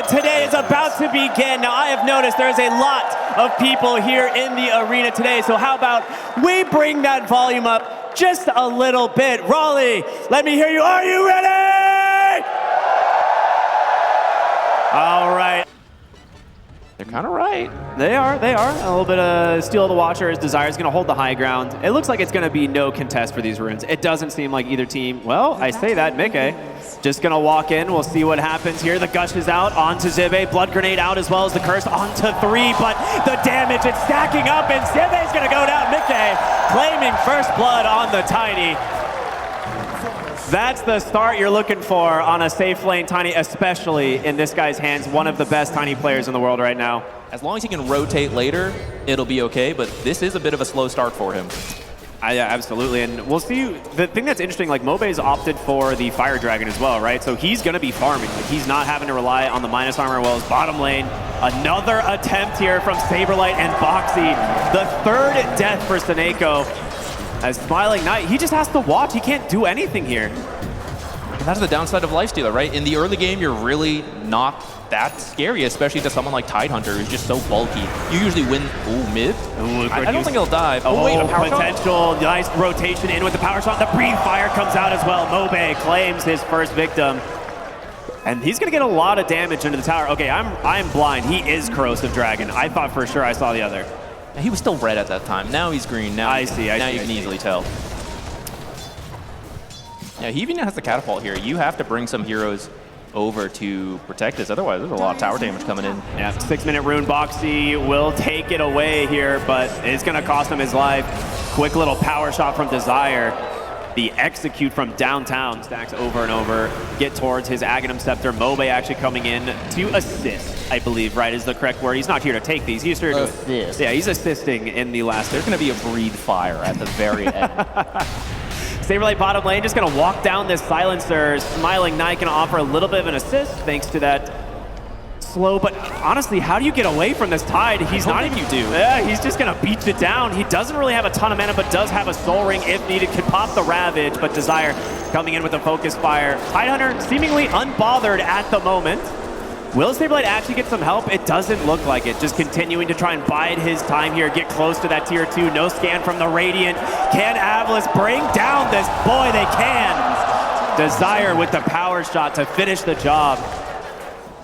today is about to begin. Now, I have noticed there's a lot of people here in the arena today, so how about we bring that volume up just a little bit. Raleigh, let me hear you. Are you ready? All right. They're kind of right. They are. A little bit of Steal the Watcher's Desire is going to hold the high ground. It looks like it's going to be no contest for these runes. It doesn't seem like either team. Well, I say that, Mickey. Just going to walk in. We'll see what happens here. The Gush is out onto Zibe. Blood Grenade out as well as the Curse onto 3. But the damage, it's stacking up, and Zibe's going to go down. Mickey claiming first blood on the Tiny. That's the start you're looking for on a safe lane Tiny, especially in this guy's hands, one of the best Tiny players in the world right now. As long as he can rotate later, it'll be okay, but this is a bit of a slow start for him. Yeah, absolutely, and we'll see. The thing that's interesting, like Mobe's opted for the Fire Dragon as well, right? So he's going to be farming. Like, he's not having to rely on the minus armor well as bottom lane. Another attempt here from Saberlight and Boxy. The third death for Seneko. As Smiling Knight, he just has to watch. He can't do anything here. And that's the downside of Lifestealer, right? In the early game, you're really not that scary, especially to someone like Tidehunter, who's just so bulky. You usually win. Ooh, mid? Ooh, I don't think he'll die. Oh, wait, a power potential. Shot? Nice rotation in with the power shot. The Breathe Fire comes out as well. Mobe claims his first victim. And he's going to get a lot of damage into the tower. Okay, I'm blind. He is Corrosive Dragon. I thought for sure I saw the other. He was still red at that time. Now he's green. Now you can easily tell. Yeah, he even has the catapult here. You have to bring some heroes over to protect this. Otherwise, there's a lot of tower damage coming in. Yeah, 6-minute rune. Boxy will take it away here, but it's going to cost him his life. Quick little power shot from Desire. The execute from downtown stacks over and over. Get towards his Aghanim Scepter. Mobe actually coming in to assist, I believe, right, is the correct word. He's not here to take these. He's here to assist. Yeah, he's assisting in the last. There's going to be a Breathe Fire at the very end. Saberlight bottom lane just going to walk down this Silencer. Smiling Knight going to offer a little bit of an assist thanks to that slow, but honestly, how do you get away from this Tide? He's not even, yeah, he's just gonna beat it down. He doesn't really have a ton of mana, but does have a Soul Ring if needed. Could pop the Ravage, but Desire coming in with a Focus Fire. Tidehunter seemingly unbothered at the moment. Will Saberlight actually get some help? It doesn't look like it. Just continuing to try and bide his time here, get close to that tier 2. No scan from the Radiant. Can AVULUS bring down this? Boy, they can. Desire with the power shot to finish the job.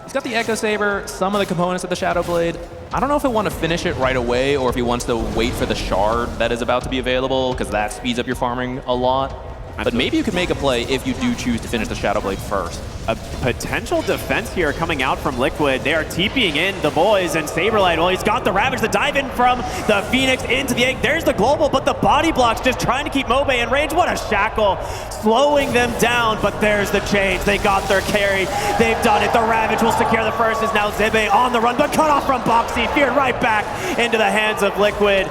He's got the Echo Saber, some of the components of the Shadow Blade. I don't know if he'll want to finish it right away or if he wants to wait for the shard that is about to be available, because that speeds up your farming a lot. But maybe you could make a play if you do choose to finish the Shadow Blade first. A potential defense here coming out from Liquid. They are TPing in the boys, and Saberlight, well, he's got the Ravage, the dive in from the Phoenix into the egg. There's the global, but the body blocks just trying to keep Mobe in range. What a shackle, slowing them down, but there's the change. They got their carry. They've done it. The Ravage will secure the first. Is now Zibe on the run, but cut off from Boxy. Feared right back into the hands of Liquid.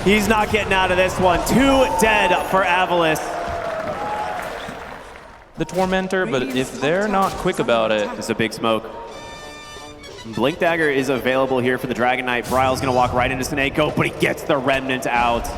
He's not getting out of this one. 2 dead for AVULUS. The Tormentor, but if they're not quick about it, it's a big smoke. Blink Dagger is available here for the Dragon Knight. Bryle's gonna walk right into Seneko, but he gets the Remnant out.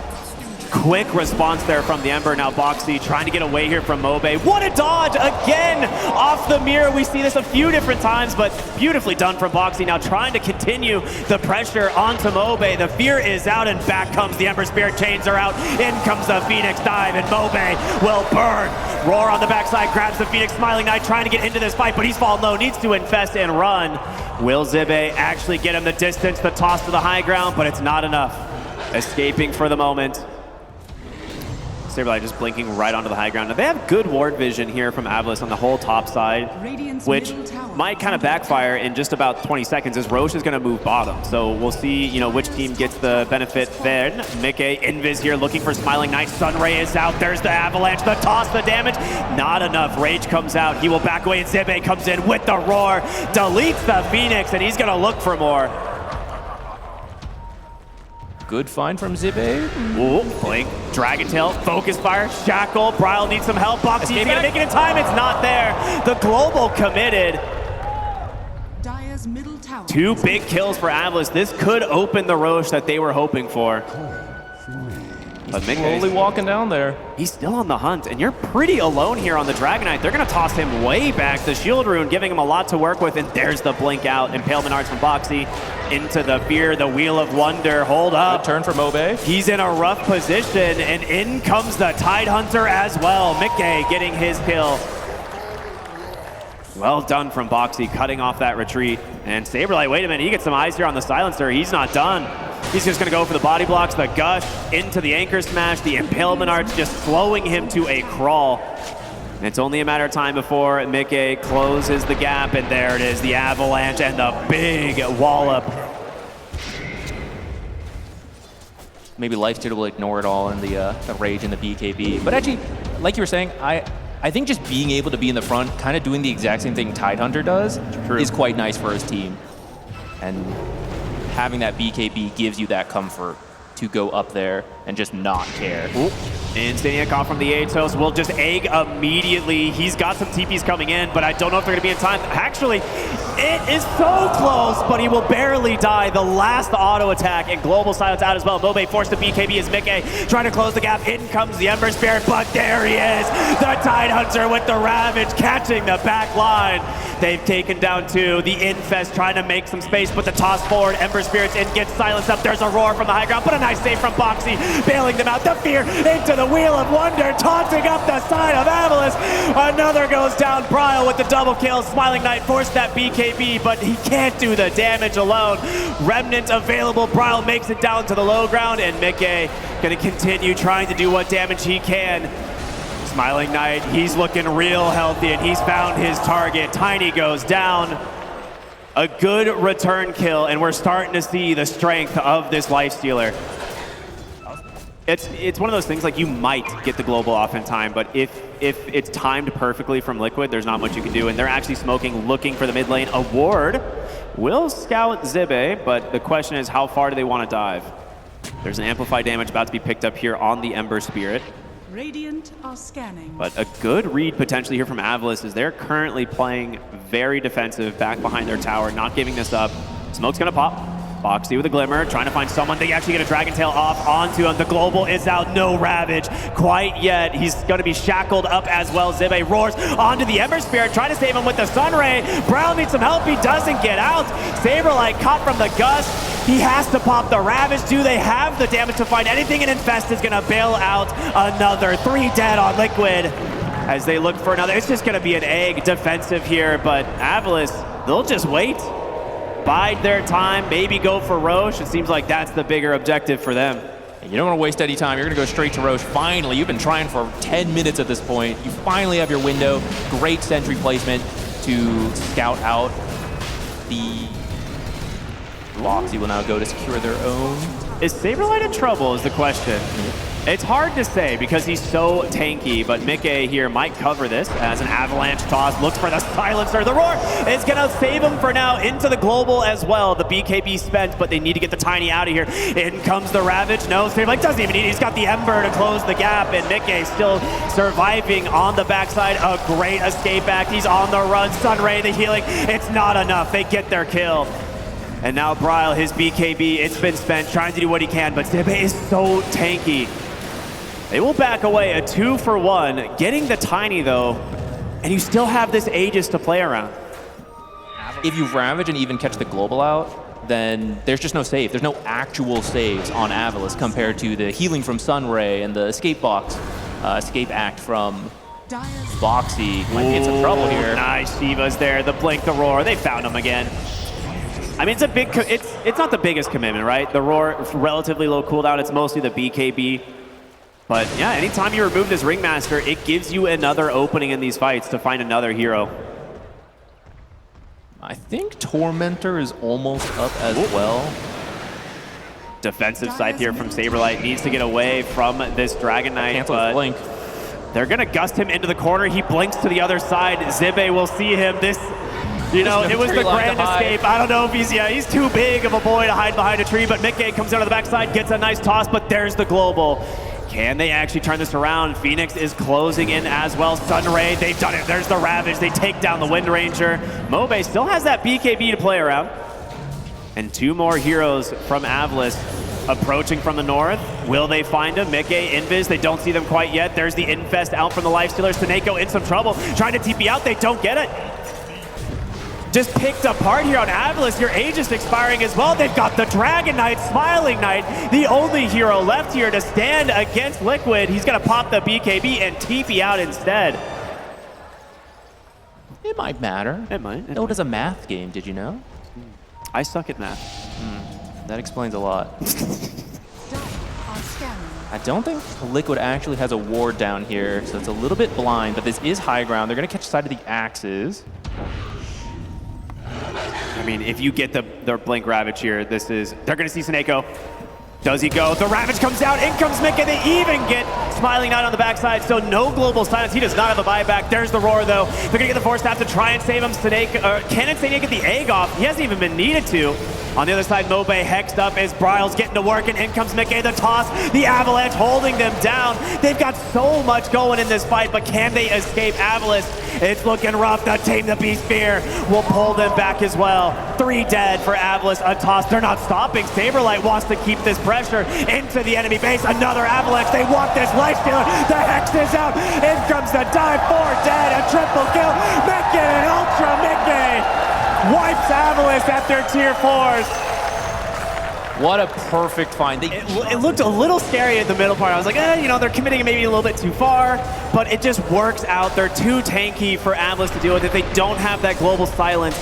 Quick response there from the Ember. Now Boxy trying to get away here from Mobe. What a dodge again off the mirror. We see this a few different times, but beautifully done from Boxy. Now trying to continue the pressure onto Mobe. The fear is out, and back comes the Ember Spirit. Chains are out. In comes the Phoenix dive, and Mobe will burn. Roar on the backside, grabs the Phoenix. Smiling Knight trying to get into this fight, but he's fallen low. Needs to infest and run. Will Zibe actually get him the distance, the toss to the high ground, but it's not enough. Escaping for the moment. Saberlight just blinking right onto the high ground. Now they have good ward vision here from AVULUS on the whole top side, which might kind of backfire in just about 20 seconds as Roche is going to move bottom. So we'll see, you know, which team gets the benefit then. Mickey, Invis here looking for Smiling Knight. Sunray is out. There's the Avalanche, the toss, the damage. Not enough. Rage comes out. He will back away, and Zibe comes in with the roar. Deletes the Phoenix, and he's going to look for more. Good find from Zibe. Ooh, Blink, Dragon Tail, Focus Fire, Shackle. Bryle needs some help. Boxy, he's gonna make it in time. It's not there. The global committed. 2 big kills for AVULUS. This could open the Roche that they were hoping for. But slowly walking down there. He's still on the hunt, and you're pretty alone here on the Dragon Knight. They're going to toss him way back. The Shield Rune giving him a lot to work with, and there's the blink out. Impalement Arts from Boxy into the Fear, the Wheel of Wonder. Hold up. Good turn for Mobe. He's in a rough position, and in comes the Tidehunter as well. Mickey getting his kill. Well done from Boxy, cutting off that retreat. And Saberlight, wait a minute, he gets some eyes here on the Silencer. He's not done. He's just gonna go for the body blocks, the Gush, into the Anchor Smash, the Impalement Arts just slowing him to a crawl. And it's only a matter of time before Mickey closes the gap, and there it is, the Avalanche and the big wallop. Maybe Lifesteal will ignore it all in the Rage and the BKB. But actually, like you were saying, I think just being able to be in the front, kind of doing the exact same thing Tidehunter does, is quite nice for his team. And having that BKB gives you that comfort to go up there and just not care. Ooh. Instaniac from the Atos will just egg immediately. He's got some TPs coming in, but I don't know if they're going to be in time. Actually, it is so close, but he will barely die. The last auto attack and Global Silence out as well. Mobe forced the BKB as Mickey trying to close the gap. In comes the Ember Spirit, but there he is. The Tidehunter with the Ravage catching the back line. They've taken down two. The Infest trying to make some space, but the toss forward. Ember Spirit's in, gets silenced up. There's a roar from the high ground, but a nice save from Boxy, bailing them out. The Fear into the Wheel of Wonder, taunting up the side of AVULUS. Another goes down. Bryle with the double kill. Smiling Knight forced that BKB, but he can't do the damage alone. Remnant available. Bryle makes it down to the low ground, and Mickey gonna continue trying to do what damage he can. Smiling Knight, he's looking real healthy, and he's found his target. Tiny goes down. A good return kill, and we're starting to see the strength of this Lifestealer. It's one of those things, like, you might get the global off in time, but if it's timed perfectly from Liquid, there's not much you can do, and they're actually smoking, looking for the mid lane. A ward will scout Zibbe, but the question is, how far do they want to dive? There's an amplified damage about to be picked up here on the Ember Spirit. Radiant are scanning. But a good read potentially here from AVULUS is they're currently playing very defensive back behind their tower, not giving this up. Smoke's gonna pop. Boxy with a Glimmer, trying to find someone. They actually get a Dragon Tail off onto him. The Global is out, no Ravage quite yet. He's gonna be shackled up as well. Zibbe roars onto the Ember Spirit, trying to save him with the Sunray. Brown needs some help, he doesn't get out. Saberlight caught from the Gust. He has to pop the Ravage. Do they have the damage to find anything? And Infest is gonna bail out another. 3 dead on Liquid as they look for another. It's just gonna be an egg defensive here, but AVULUS, they'll just wait. Bide their time, maybe go for Roche. It seems like that's the bigger objective for them. You don't want to waste any time. You're going to go straight to Roche. Finally, you've been trying for 10 minutes at this point. You finally have your window. Great sentry placement to scout out the Boxy will now go to secure their own. Is Saberlight in trouble is the question. It's hard to say because he's so tanky, but Mickey here might cover this as an Avalanche toss, looks for the Silencer. The Roar is gonna save him for now into the Global as well. The BKB spent, but they need to get the Tiny out of here. In comes the Ravage. No, Saberlight doesn't even need it. He's got the Ember to close the gap, and Mickey still surviving on the backside. A great escape act. He's on the run. Sunray, the healing. It's not enough. They get their kill. And now Bryle, his BKB, it's been spent, trying to do what he can, but Zibbe is so tanky. They will back away, a 2-for-1, getting the Tiny though, and you still have this Aegis to play around. If you Ravage and even catch the Global out, then there's just no save. There's no actual saves on AVULUS compared to the healing from Sunray and the escape act from Boxy. Might be in some trouble here. Nice, Shiva's there, the Blink, the Roar, they found him again. I mean, it's a big, it's not the biggest commitment, right? The Roar, relatively low cooldown, it's mostly the BKB. But yeah, anytime you remove this Ringmaster, it gives you another opening in these fights to find another hero. I think Tormentor is almost up as well. Defensive scythe here from Saberlight, needs to get away from this Dragon Knight. Cancel his blink. They're gonna gust him into the corner. He blinks to the other side. Zibbe will see him. This, you know, it was the grand escape. I don't know if he's too big of a boy to hide behind a tree, but Mickey comes out of the backside, gets a nice toss, but there's the Global. Can they actually turn this around? Phoenix is closing in as well. Sunray, they've done it. There's the Ravage. They take down the Wind Ranger. Mobe still has that BKB to play around. And 2 more heroes from AVULUS. approaching from the north. Will they find him? Mickey, Invis, they don't see them quite yet. There's the Infest out from the Lifestealers. Seneko in some trouble, trying to TP out. They don't get it. Just picked apart here on AVULUS. Your age is expiring as well. They've got the Dragon Knight, Smiling Knight, the only hero left here to stand against Liquid. He's going to pop the BKB and TP out instead. It might matter. It might. Dota's a math game, did you know? I suck at math. That explains a lot. Dark are scanning. I don't think Liquid actually has a ward down here, so it's a little bit blind, but this is high ground. They're going to catch sight of the axes. I mean, if you get the Blink Ravage here, they're going to see Seneko. Does he go? The Ravage comes out, in comes Mickey. They even get Smiling Knight on the backside, so no global silence. He does not have a buyback. There's the roar, though. They're going to get the Force Staff to try and save him. Can Seneko get the egg off? He hasn't even been needed to. On the other side, Mobe hexed up as Bryle's getting to work, and in comes Mickey. The toss, the Avalanche holding them down. They've got so much going in this fight, but can they escape AVULUS? It's looking rough. The Tame the Beast Spear will pull them back as well. 3 dead for AVULUS. A toss. They're not stopping. Saberlight wants to keep this pressure into the enemy base. Another Avalanche. They want this Lifestealer. The Hex is out. In comes the dive. 4 dead. A triple kill. Mickey and Ultra Mickey wipes AVULUS at their tier 4s. What a perfect find. It looked a little scary at the middle part. I was like, you know, they're committing maybe a little bit too far, but it just works out. They're too tanky for AVULUS to deal with it. They don't have that global silence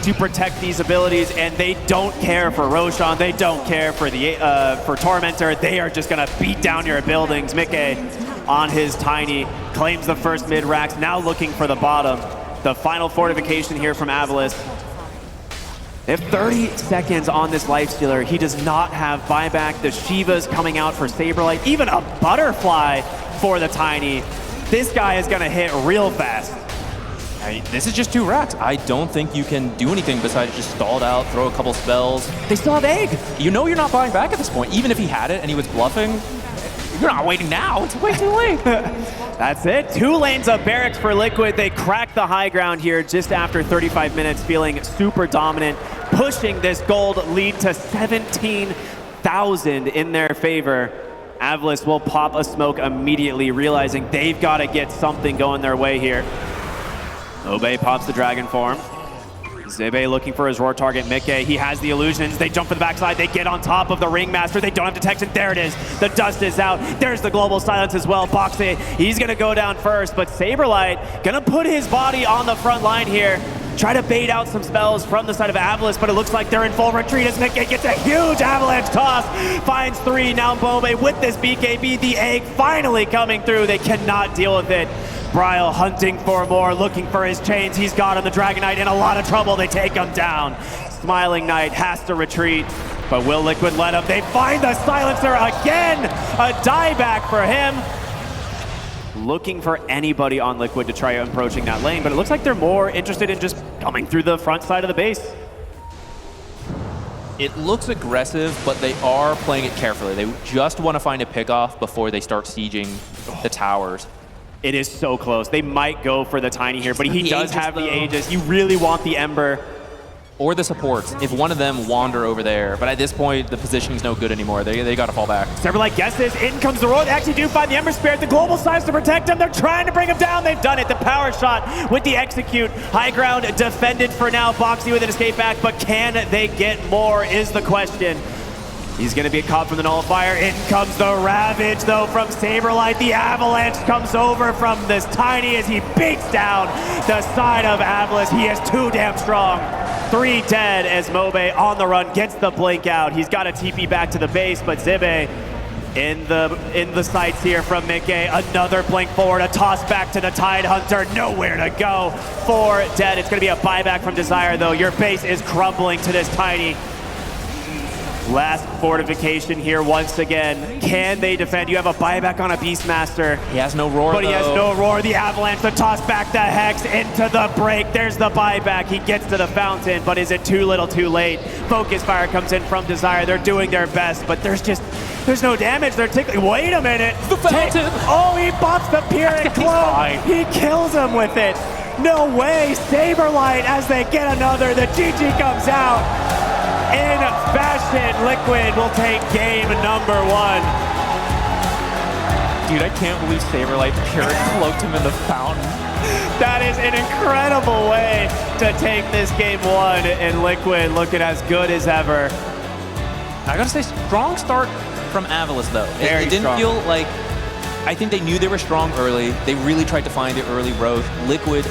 to protect these abilities, and they don't care for Roshan. They don't care for for Tormentor. They are just gonna beat down your buildings. Mickey on his Tiny claims the first mid racks, now looking for the bottom. The final fortification here from AVULUS. They have 30 seconds on this Lifestealer. He does not have buyback. The Shivas coming out for Saberlight. Even a Butterfly for the Tiny. This guy is going to hit real fast. This is just 2 racks. I don't think you can do anything besides just stall it out, throw a couple spells. They still have egg. You know you're not buying back at this point. Even if he had it and he was bluffing, you're not waiting now. It's way too late. That's it. 2 lanes of barracks for Liquid. They crack the high ground here just after 35 minutes, feeling super dominant, pushing this gold lead to 17,000 in their favor. AVULUS will pop a smoke immediately, realizing they've got to get something going their way here. Obey pops the dragon form. Zebe looking for his roar target, Mickey. He has the illusions. They jump for the backside. They get on top of the Ringmaster. They don't have detection. There it is. The dust is out. There's the global silence as well. Boxy, he's going to go down first, but Saberlight going to put his body on the front line here. Try to bait out some spells from the side of AVULUS, but it looks like they're in full retreat as Mickey gets a huge Avalanche toss. Finds 3. Now Bobe with this BKB. The egg finally coming through. They cannot deal with it. Bryle hunting for more, looking for his chains. He's got him. The Dragon Knight in a lot of trouble. They take him down. Smiling Knight has to retreat, but will Liquid let him? They find the silencer again. A dieback for him. Looking for anybody on Liquid to try approaching that lane, but it looks like they're more interested in just coming through the front side of the base. It looks aggressive, but they are playing it carefully. They just want to find a pickoff before they start sieging the towers. It is so close. They might go for the Tiny here, but he does have the Aegis. You really want the Ember. Or the supports, if one of them wander over there. But at this point, the positioning's no good anymore. They got to fall back. Saberlight guesses. In comes the roar. They actually do find the Ember Spirit. The global size to protect him. They're trying to bring him down. They've done it. The power shot with the execute. High ground defended for now. Boxy with an escape back, but can they get more is the question. He's going to be caught from the nullifier. In comes the Ravage, though, from Saberlight. The Avalanche comes over from this Tiny as he beats down the side of AVULUS. He is too damn strong. 3 dead as Mobe on the run gets the blink out. He's got a TP back to the base, but Zibe in the sights here from Mickey. Another blink forward, a toss back to the Tide Hunter. Nowhere to go. 4 dead. It's going to be a buyback from Desire, though. Your base is crumbling to this Tiny. Last fortification here once again. Can they defend? You have a buyback on a Beastmaster. He has no roar, but he has no roar. The Avalanche, the toss back, the Hex into the break. There's the buyback. He gets to the fountain, but is it too little too late? Focus Fire comes in from Desire. They're doing their best, but there's no damage. They're tickling. Wait a minute. The fountain. Oh, he pops the Pyrrhic Clone. He kills him with it. No way. Saberlight as they get another. The GG comes out in fashion. elimination. Liquid will take game number 1. Dude, I can't believe Saberlight pure cloaked him in the fountain. That is an incredible way to take this game 1, and Liquid looking as good as ever. I gotta say, strong start from AVULUS though. Very it didn't strong. feel like, I think they knew they were strong early. They really tried to find the early Roche. Liquid,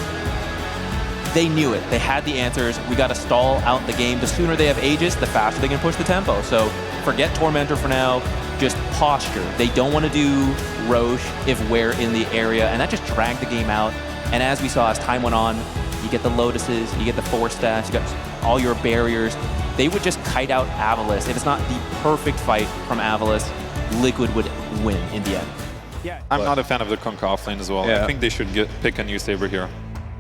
they knew it. They had the answers. We gotta stall out the game. The sooner they have Aegis, the faster they can push the tempo. So forget Tormentor for now, just posture. They don't want to do Roche if we're in the area, and that just dragged the game out. And as we saw, as time went on, you get the Lotuses, you get the 4 stats, you got all your barriers. They would just kite out AVULUS. If it's not the perfect fight from AVULUS, Liquid would win in the end. Yeah. I'm not a fan of the Kunkka offlane as well. Yeah. I think they should pick a new Saber here.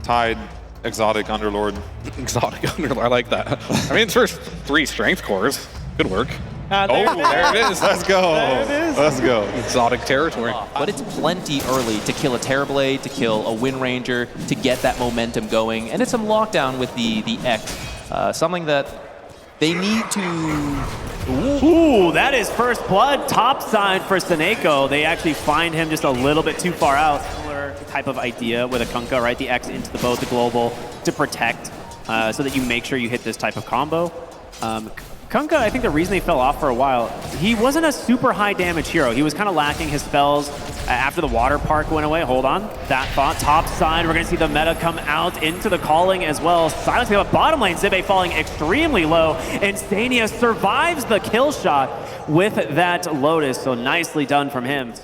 Tide, Exotic, Underlord. Exotic Underlord, I like that. I mean, it's for 3 strength cores. Good work. There it is. Let's go. Let's go. Exotic territory. But it's plenty early to kill a Terrorblade, to kill a Wind Ranger, to get that momentum going. And it's some lockdown with the X. Something that they need to... Ooh, that is first blood. Top side for Seneko. They actually find him just a little bit too far out. Similar type of idea with a Kunkka, right? The X into the boat, the global, to protect, so that you make sure you hit this type of combo. Kunkka, I think the reason he fell off for a while, he wasn't a super high damage hero. He was kind of lacking his spells after the water park went away. Hold on, that thought. Top side, we're going to see the meta come out into the calling as well. Silencing up bottom lane, Zibe falling extremely low, and Stania survives the kill shot with that Lotus, so nicely done from him.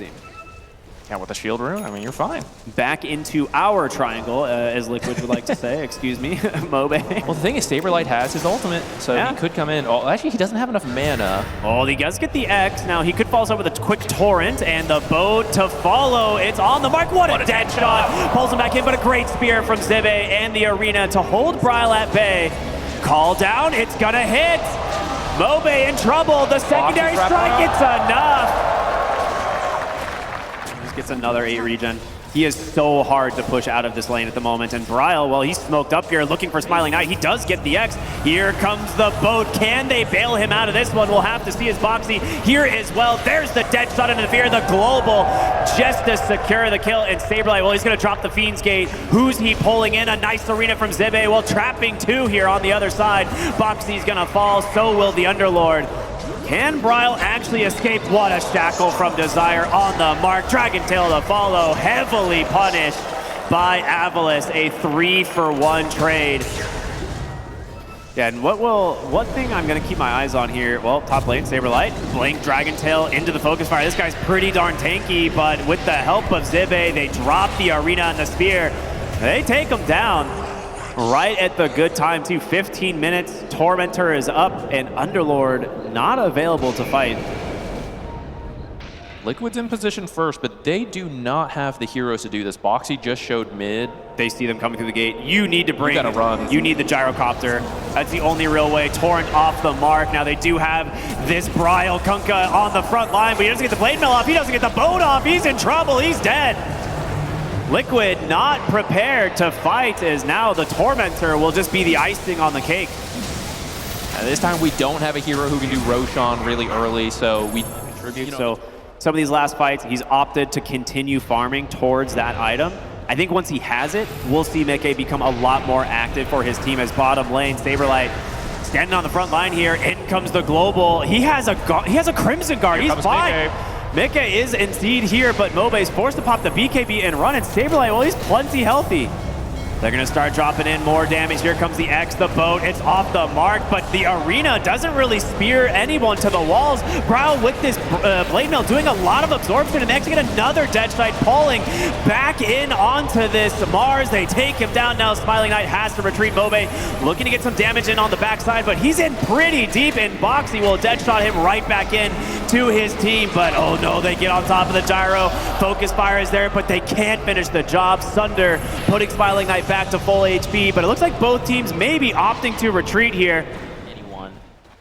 Yeah, with the shield rune, I mean, you're fine. Back into our triangle, as Liquid would like to say. Excuse me, Mobe. Well, the thing is, Saberlight has his ultimate, so Yeah. he could come in. Oh, actually, he doesn't have enough mana. Oh, he does get the X. Now, he could follow up with a quick torrent, and the boat to follow. It's on the mark. What a dead shot. Pulls him back in, but a great spear from Zibe and the arena to hold Bryle at bay. Call down. It's going to hit. Mobe in trouble. The secondary Fox is wrapping strike, up. it's enough. Gets another 8 regen. He is so hard to push out of this lane at the moment. And Bryle, well, he's smoked up here looking for Smiling Knight. He does get the X. Here comes the boat. Can they bail him out of this one? We'll have to see his Boxy here as well. There's the dead shot into the fear. The global just to secure the kill. And Saberlight, well, he's going to drop the Fiend's Gate. Who's he pulling in? A nice arena from Zibe. Well, trapping 2 here on the other side. Boxy's going to fall. So will the Underlord. Can Bryle actually escape? What a shackle from Desire on the mark. Dragon Tail to follow, heavily punished by AVULUS. A 3-for-1 trade. Yeah, and one thing I'm gonna keep my eyes on here, well, top lane, Saberlight, Blink, Dragon Tail into the focus fire. This guy's pretty darn tanky, but with the help of Zibe, they drop the arena and the spear. They take him down. Right at the good time, too. 15 minutes, Tormentor is up, and Underlord not available to fight. Liquid's in position first, but they do not have the heroes to do this. Boxy just showed mid. They see them coming through the gate. You need to bring... You gotta run. You need the gyrocopter. That's the only real way. Torrent off the mark. Now they do have this Bryle Kunkka on the front line, but he doesn't get the blade mill off. He doesn't get the boat off. He's in trouble. He's dead. Liquid not prepared to fight, as now the Tormentor will just be the icing on the cake. This time we don't have a hero who can do Roshan really early, so we contribute. So some of these last fights, he's opted to continue farming towards that item. I think once he has it, we'll see Meke become a lot more active for his team as bottom lane. Saberlight standing on the front line here. In comes the global. He has a Crimson Guard. He's fine. Meke is indeed here, but Mobe's forced to pop the BKB and run, and Saberlight, well, he's plenty healthy. They're going to start dropping in more damage. Here comes the X, the boat. It's off the mark, but the arena doesn't really spear anyone to the walls. Bryle with this blade mill doing a lot of absorption, and they actually get another dead strike pulling back in onto this Mars. They take him down now. Smiling Knight has to retreat. Mobe looking to get some damage in on the backside, but he's in pretty deep, and Boxy will dead shot him right back in to his team. But oh no, they get on top of the gyro. Focus fire is there, but they can't finish the job. Sunder putting Smiling Knight back to full HP, but it looks like both teams may be opting to retreat here. Anyone,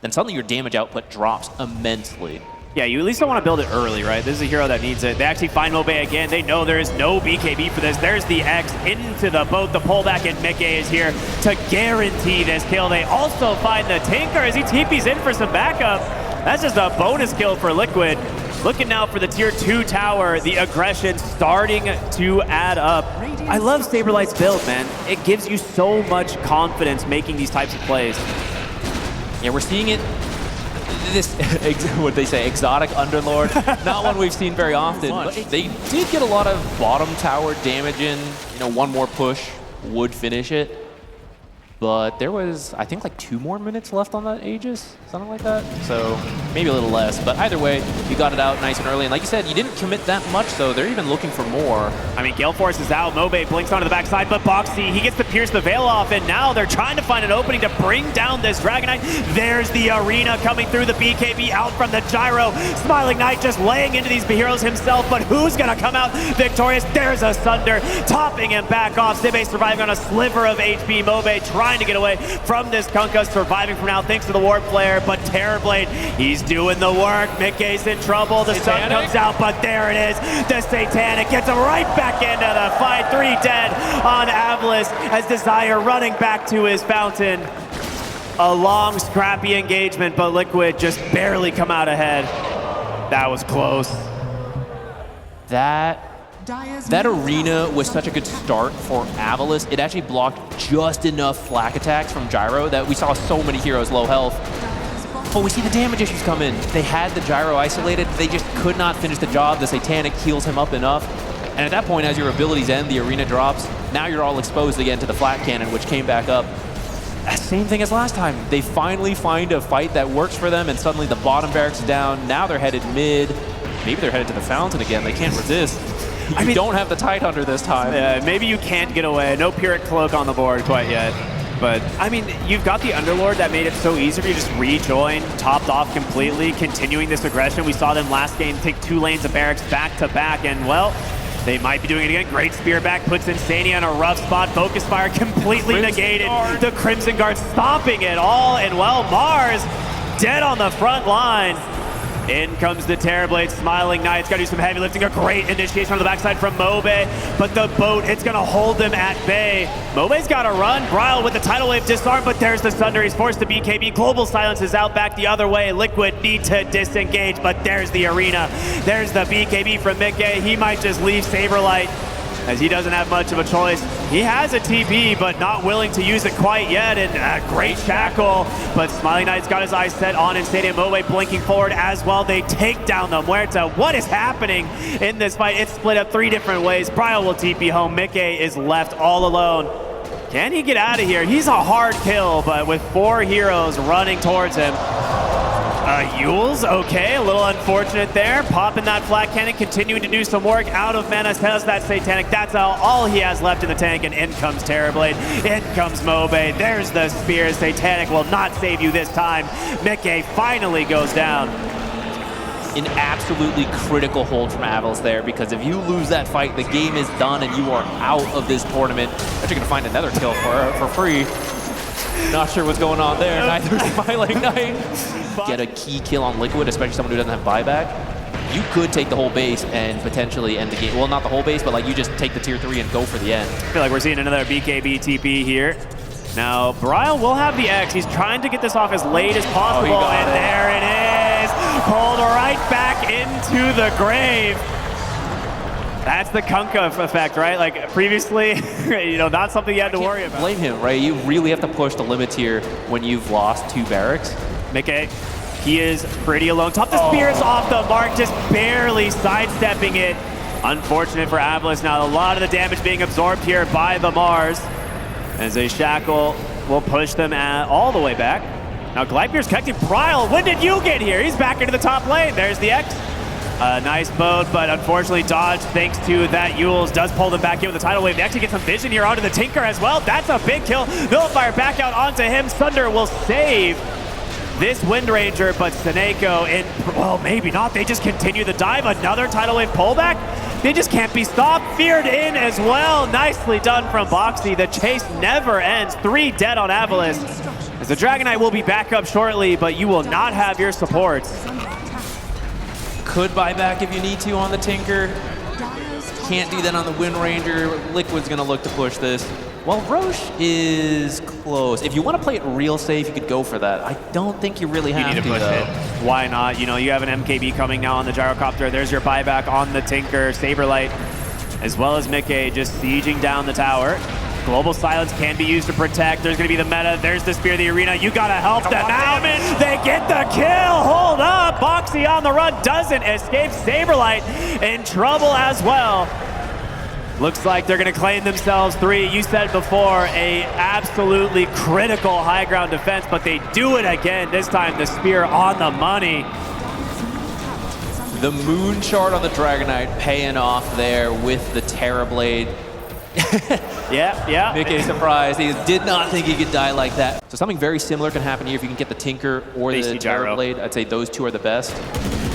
then suddenly your damage output drops immensely. Yeah, you at least don't want to build it early, right? This is a hero that needs it. They actually find Mobe again. They know there is no BKB for this. There's the X into the boat. The pullback, and Mickey is here to guarantee this kill. They also find the Tinker as he TPs in for some backup. That's just a bonus kill for Liquid. Looking now for the tier 2 tower. The aggression starting to add up. I love Saberlight's build, man. It gives you so much confidence making these types of plays. Yeah, we're seeing it. This, what they say, exotic Underlord, not one we've seen very often. But they did get a lot of bottom tower damage in. You know, one more push would finish it. But there was, I think, like 2 more minutes left on that Aegis, something like that. So maybe a little less. But either way, you got it out nice and early. And like you said, you didn't commit that much, so they're even looking for more. I mean, Gale Force is out. Mobe blinks onto the backside, but Boxy, he gets to pierce the veil off, and now they're trying to find an opening to bring down this Dragon Knight. There's the Arena coming through, the BKB out from the Gyro. Smiling Knight just laying into these heroes himself, but who's gonna come out victorious? There's a Sunder, topping him back off. Sibe surviving on a sliver of HP. Mobe trying to get away from this Kunkka, surviving for now thanks to the Warp Flare, but Terrorblade, he's doing the work. Mickey's in trouble. The sun comes out, but there it is. The Satanic gets him right back into the fight. 3 dead on AVULUS as Desire running back to his fountain. A long, scrappy engagement, but Liquid just barely come out ahead. That was close. That Arena was such a good start for AVULUS. It actually blocked just enough flak attacks from Gyro that we saw so many heroes low health. But we see the damage issues come in. They had the Gyro isolated. They just could not finish the job. The Satanic heals him up enough. And at that point, as your abilities end, the Arena drops. Now you're all exposed again to the flak cannon, which came back up. Same thing as last time. They finally find a fight that works for them, and suddenly the bottom barracks is down. Now they're headed mid. Maybe they're headed to the fountain again. They can't resist. You don't have the Tidehunter this time. Maybe you can't get away. No Pyrrhic Cloak on the board quite yet. But, I mean, you've got the Underlord that made it so easy for you to just rejoin, topped off completely, continuing this aggression. We saw them last game take 2 lanes of barracks back to back, and, well, they might be doing it again. Great spear back, puts Insania in a rough spot. Focus Fire completely negated. The Crimson Guard stopping it all, and, well, Mars dead on the front line. In comes the Terrorblade, Smiling Knight. It's got to do some heavy lifting. A great initiation on the backside from Mobe, but the boat, it's going to hold them at bay. Mobe's got to run. Bryle with the tidal wave disarm, but there's the Sunder. He's forced to BKB. Global Silence is out back the other way. Liquid need to disengage, but there's the Arena. There's the BKB from Mickey. He might just leave Saberlight, as he doesn't have much of a choice. He has a TP, but not willing to use it quite yet, and a great shackle. But Smiling Knight's got his eyes set on Insania. Mobe blinking forward as well. They take down the Muerta. What is happening in this fight? It's split up 3 different ways. Bryle will TP home. Mickey is left all alone. Can he get out of here? He's a hard kill, but with 4 heroes running towards him. ELIMINATION, okay, a little unfortunate there. Popping that flat cannon, continuing to do some work. Out of mana, has that Satanic. That's all he has left in the tank, and in comes Terrorblade. In comes Mobe. There's the spear. Satanic will not save you this time. Mickey finally goes down. An absolutely critical hold from AVULUS there, because if you lose that fight, the game is done and you are out of this tournament. But you're going to find another kill for free. Not sure what's going on there. Neither Smiling Knight. Get a key kill on Liquid, especially someone who doesn't have buyback. You could take the whole base and potentially end the game. Well, not the whole base, but like you just take the tier 3 and go for the end. I feel like we're seeing another BKB TP here. Now, Bryle will have the X. He's trying to get this off as late as possible, and there it is. Pulled right back into the grave. That's the Kunkka effect, right? Like previously, you know, not something you had to worry about. Blame him, right? You really have to push the limits here when you've lost 2 barracks. Mickey, he is pretty alone. Top the spears off the mark, just barely sidestepping it. Unfortunate for AVULUS. Now a lot of the damage being absorbed here by the Mars, as a shackle will push them all the way back. Now Glypeir's connecting. Bryle, when did you get here? He's back into the top lane. There's the X. Nice boat, but unfortunately dodged thanks to that ELIMINATION does pull them back in with the tidal wave. They actually get some vision here onto the Tinker as well. That's a big kill. Nullifier back out onto him. Sunder will save this Wind Ranger, but Seneko in, well, maybe not. They just continue the dive. Another tidal wave pullback. They just can't be stopped. Feared in as well. Nicely done from Boxy. The chase never ends. 3 dead on AVULUS. As the Dragon Knight will be back up shortly, but you will not have your supports. could buy back if you need to on the Tinker. Can't do that on the Wind Ranger. Liquid's gonna look to push this. Well, Roche is close. If you want to play it real safe, you could go for that. I don't think you really have You need to push though. it. Why not? You know, you have an MKB coming now on the gyrocopter. There's your buyback on the Tinker. Saberlight, as well as Mickey, just sieging down the tower. Global Silence can be used to protect. There's going to be the meta. There's the Spear of the Arena. You got to help them out. They get the kill. Hold up. Boxy on the run. Doesn't escape. Saberlight in trouble as well. Looks like they're going to claim themselves 3. You said before, a absolutely critical high ground defense, but they do it again. This time, the Spear on the money. The Moon Shard on the Dragonite paying off there with the Terrorblade. Yeah. Mickey surprised. He did not think he could die like that. So something very similar can happen here if you can get the Tinker or the Terrorblade. I'd say those two are the best.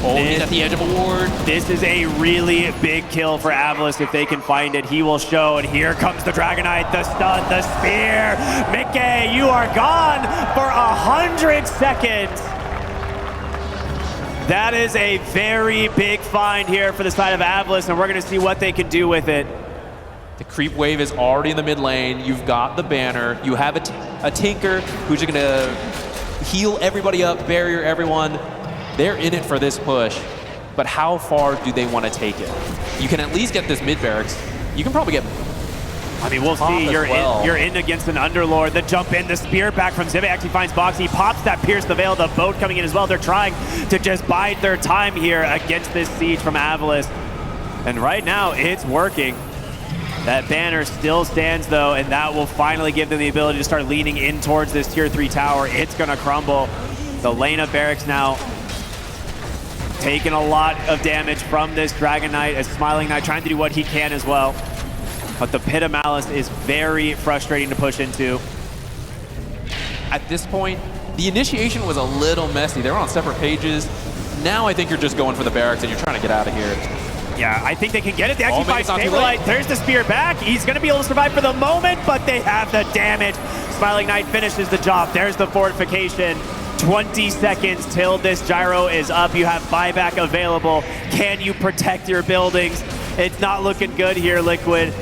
Oh, he's at the edge of a ward. This is a really big kill for AVULUS if they can find it. He will show, and here comes the Dragonite, the stun, the Spear. Mickey, you are gone for 100 seconds. That is a very big find here for the side of AVULUS, and we're going to see what they can do with it. The creep wave is already in the mid lane. You've got the banner. You have a Tinker who's going to heal everybody up, barrier everyone. They're in it for this push, but how far do they want to take it? You can at least get this mid barracks. You can probably get. I mean, we'll see. You're in against an Underlord. The jump in, the Spear back from Zibe actually finds Boxy. Pops that Pierce the Veil. The boat coming in as well. They're trying to just bide their time here against this siege from AVULUS. And right now, it's working. That banner still stands though, and that will finally give them the ability to start leaning in towards this tier 3 tower. It's gonna crumble. The lane of barracks now taking a lot of damage from this Dragon Knight, as Smiling Knight trying to do what he can as well. But the Pit of Malice is very frustrating to push into. At this point, the initiation was a little messy. They were on separate pages. Now I think you're just going for the barracks and you're trying to get out of here. Yeah, I think they can get it. They actually maybe find it's not too late. Saberlight. There's the Spear back. He's going to be able to survive for the moment, but they have the damage. Smiling Knight finishes the job. There's the fortification. 20 seconds till this gyro is up. You have buyback available. Can you protect your buildings? It's not looking good here, Liquid.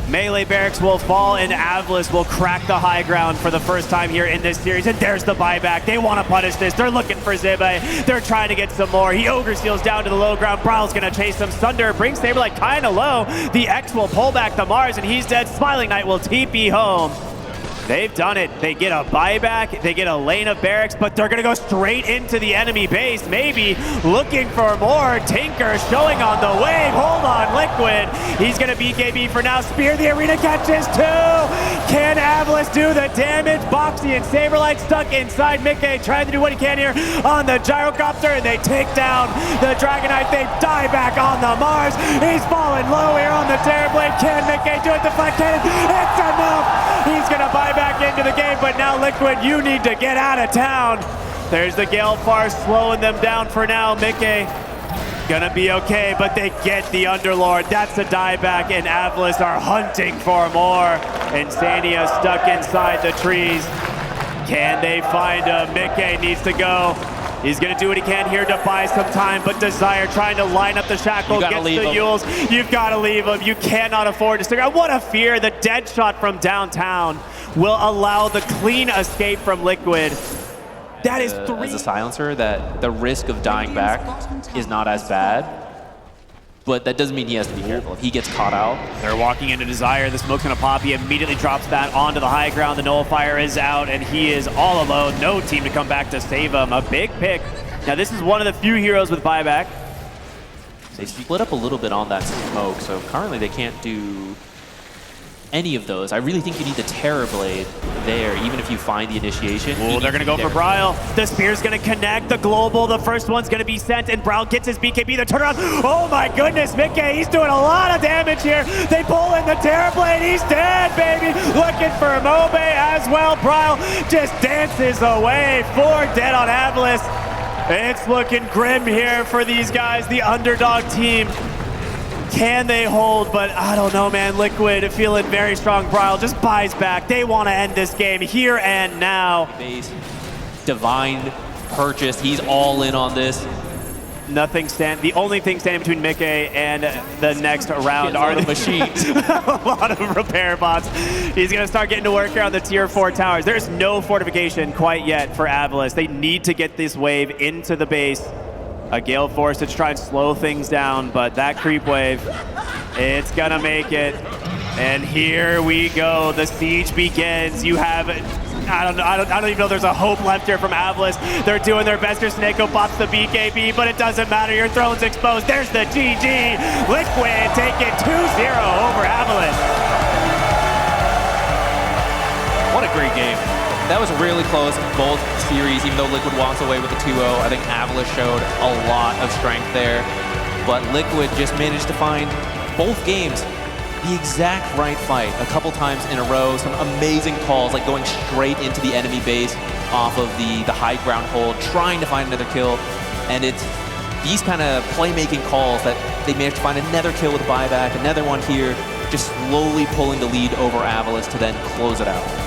Melee barracks will fall, and AVULUS will crack the high ground for the first time here in this series. And there's the buyback. They want to punish this. They're looking for Zibe. They're trying to get some more. He Ogre Seals down to the low ground. Brawl's going to chase him. Thunder brings Saberlight kind of low. The X will pull back the Mars, and he's dead. Smiling Knight will TP home. They've done it. They get a buyback, they get a lane of barracks, but they're gonna go straight into the enemy base, maybe looking for more. Tinker showing on the wave. Hold on, Liquid. He's gonna BKB for now. Spear the Arena catches 2. Can AVULUS do the damage? Boxy and Saberlight stuck inside. Mickey trying to do what he can here on the gyrocopter, and they take down the Dragonite. They die back on the Mars. He's falling low here on the Terrorblade. Can Mickey do it? The flat cannon. It's enough. He's gonna buy back into the game, but now Liquid, you need to get out of town. There's the Gale Far slowing them down for now. Mickey gonna be okay, but they get the Underlord. That's a dieback, and AVULUS are hunting for more. Insania stuck inside the trees. Can they find him? Mickey needs to go. He's gonna do what he can here to buy some time, but Desire trying to line up the shackle, gets the Yules. You've gotta leave him. You cannot afford to stick around. What a fear. The dead shot from downtown will allow the clean escape from Liquid. That is 3. As a silencer, that the risk of dying back is not as bad, but that doesn't mean he has to be careful. If he gets caught out. They're walking into Desire. The smoke's gonna pop. He immediately drops that onto the high ground. The nullifier is out, and he is all alone. No team to come back to save him. A big pick. Now this is one of the few heroes with buyback. They split up a little bit on that smoke, so currently they can't do any of those. I really think you need the Terrorblade there, even if you find the initiation. Oh, they're gonna go for Brile. The Spear's gonna connect. The global, the first one's gonna be sent, and Brile gets his BKB. The turnaround. Oh my goodness, Mickey, he's doing a lot of damage here. They pull in the Terrorblade. He's dead, baby. Looking for Mobe as well. Brile just dances away. 4 dead on AVULUS. It's looking grim here for these guys, the underdog team. Can they hold? But I don't know, man. Liquid feeling very strong. Brile just buys back. They want to end this game here and now. Base. Divine purchase. He's all in on this. Nothing the only thing standing between Mickey and the next round are the machines. a lot of repair bots. He's going to start getting to work here on the tier 4 towers. There's no fortification quite yet for AVULUS. They need to get this wave into the base. A Gale Force to try and slow things down, but that creep wave, it's going to make it. And here we go. The siege begins. You have... I don't even know there's a hope left here from AVULUS. They're doing their best. Your Snako bots the BKB, but it doesn't matter. Your throne's exposed. There's the GG. Liquid take it 2-0 over AVULUS. What a great game. That was really close both series, even though Liquid walks away with the 2-0. I think AVULUS showed a lot of strength there, but Liquid just managed to find both games the exact right fight a couple times in a row. Some amazing calls, like going straight into the enemy base off of the high ground hold, trying to find another kill. And it's these kind of playmaking calls that they managed to find another kill with a buyback, another one here, just slowly pulling the lead over AVULUS to then close it out.